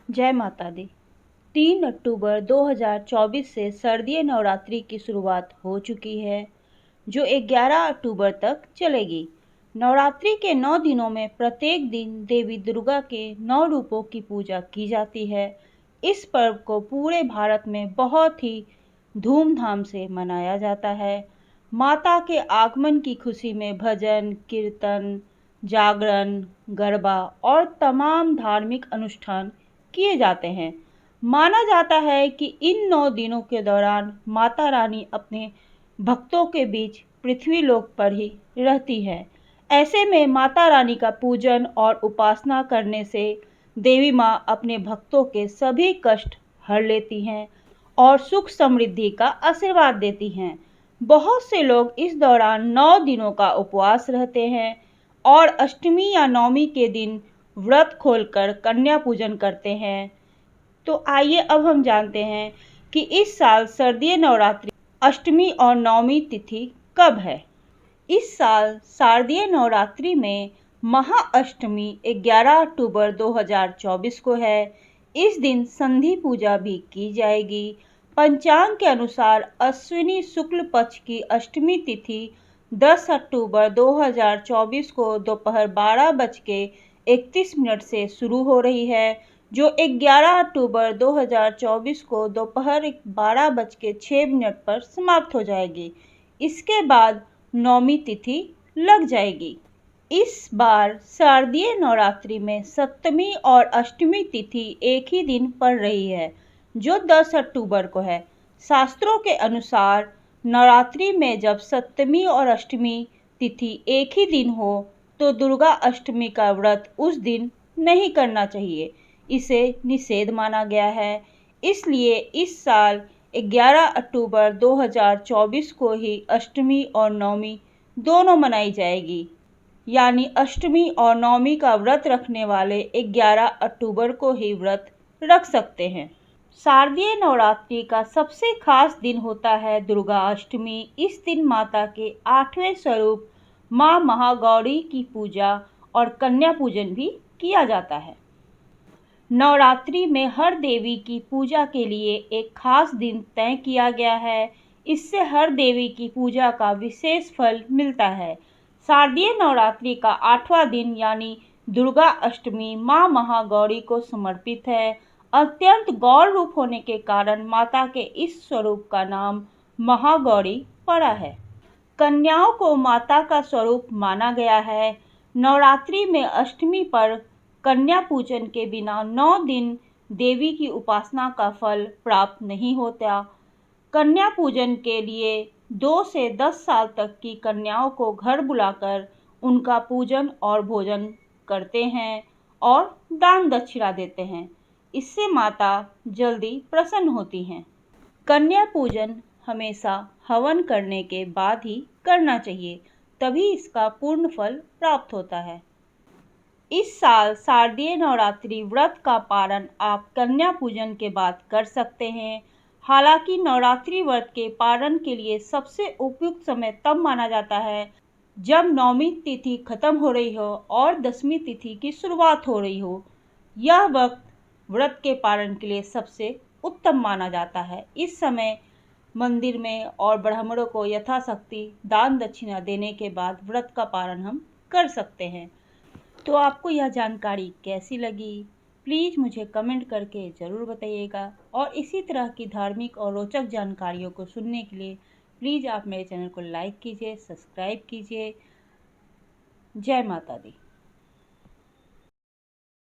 जय माता दी। 3 अक्टूबर 2024 से शारदीय नवरात्रि की शुरुआत हो चुकी है, जो 11 अक्टूबर तक चलेगी। नवरात्रि के 9 दिनों में प्रत्येक दिन देवी दुर्गा के 9 रूपों की पूजा की जाती है। इस पर्व को पूरे भारत में बहुत ही धूमधाम से मनाया जाता है। माता के आगमन की खुशी में भजन, कीर्तन, जागरण, गरबा और तमाम धार्मिक अनुष्ठान किए जाते हैं। माना जाता है कि इन 9 दिनों के दौरान माता रानी अपने भक्तों के बीच पृथ्वी लोक पर ही रहती है। ऐसे में माता रानी का पूजन और उपासना करने से देवी माँ अपने भक्तों के सभी कष्ट हर लेती हैं और सुख समृद्धि का आशीर्वाद देती हैं। बहुत से लोग इस दौरान 9 दिनों का उपवास रहते हैं और अष्टमी या नवमी के दिन व्रत खोलकर कन्या पूजन करते हैं। तो आइए अब हम जानते हैं कि इस साल शारदीय नवरात्रि अष्टमी और नवमी तिथि कब है। इस साल शारदीय नवरात्रि में महाअष्टमी 11 अक्टूबर 2024 को है। इस दिन संधि पूजा भी की जाएगी। पंचांग के अनुसार अश्विनी शुक्ल पक्ष की अष्टमी तिथि 10 अक्टूबर 2024 को दोपहर 12:31 से शुरू हो रही है, जो 11 अक्टूबर 2024 को दोपहर 12:06 पर समाप्त हो जाएगी। इसके बाद नवमी तिथि लग जाएगी। इस बार शारदीय नवरात्रि में सप्तमी और अष्टमी तिथि एक ही दिन पड़ रही है, जो 10 अक्टूबर को है। शास्त्रों के अनुसार नवरात्रि में जब सप्तमी और अष्टमी तिथि एक ही दिन हो तो दुर्गा अष्टमी का व्रत उस दिन नहीं करना चाहिए। इसे निषेध माना गया है। इसलिए इस साल 11 अक्टूबर 2024 को ही अष्टमी और नवमी दोनों मनाई जाएगी। यानी अष्टमी और नवमी का व्रत रखने वाले 11 अक्टूबर को ही व्रत रख सकते हैं। शारदीय नवरात्रि का सबसे खास दिन होता है दुर्गा अष्टमी। इस दिन माता के 8वें स्वरूप माँ महागौरी की पूजा और कन्या पूजन भी किया जाता है। नवरात्रि में हर देवी की पूजा के लिए एक खास दिन तय किया गया है। इससे हर देवी की पूजा का विशेष फल मिलता है। शारदीय नवरात्रि का 8वां दिन यानी दुर्गा अष्टमी माँ महागौरी को समर्पित है। अत्यंत गौर रूप होने के कारण माता के इस स्वरूप का नाम महागौरी पड़ा है। कन्याओं को माता का स्वरूप माना गया है। नवरात्रि में अष्टमी पर कन्या पूजन के बिना 9 दिन देवी की उपासना का फल प्राप्त नहीं होता। कन्या पूजन के लिए 2 से 10 साल तक की कन्याओं को घर बुलाकर उनका पूजन और भोजन करते हैं और दान दक्षिणा देते हैं। इससे माता जल्दी प्रसन्न होती हैं। कन्या पूजन हमेशा हवन करने के बाद ही करना चाहिए, तभी इसका पूर्ण फल प्राप्त होता है। इस साल शारदीय नवरात्रि व्रत का पारण आप कन्या पूजन के बाद कर सकते हैं। हालांकि नवरात्रि व्रत के पारण के लिए सबसे उपयुक्त समय तब माना जाता है जब नवमी तिथि खत्म हो रही हो और 10वीं तिथि की शुरुआत हो रही हो। यह वक्त व्रत के पारण के लिए सबसे उत्तम माना जाता है। इस समय मंदिर में और ब्राह्मणों को यथाशक्ति दान दक्षिणा देने के बाद व्रत का पारण हम कर सकते हैं। तो आपको यह जानकारी कैसी लगी, प्लीज़ मुझे कमेंट करके ज़रूर बताइएगा। और इसी तरह की धार्मिक और रोचक जानकारियों को सुनने के लिए प्लीज़ आप मेरे चैनल को लाइक कीजिए, सब्सक्राइब कीजिए। जय माता दी।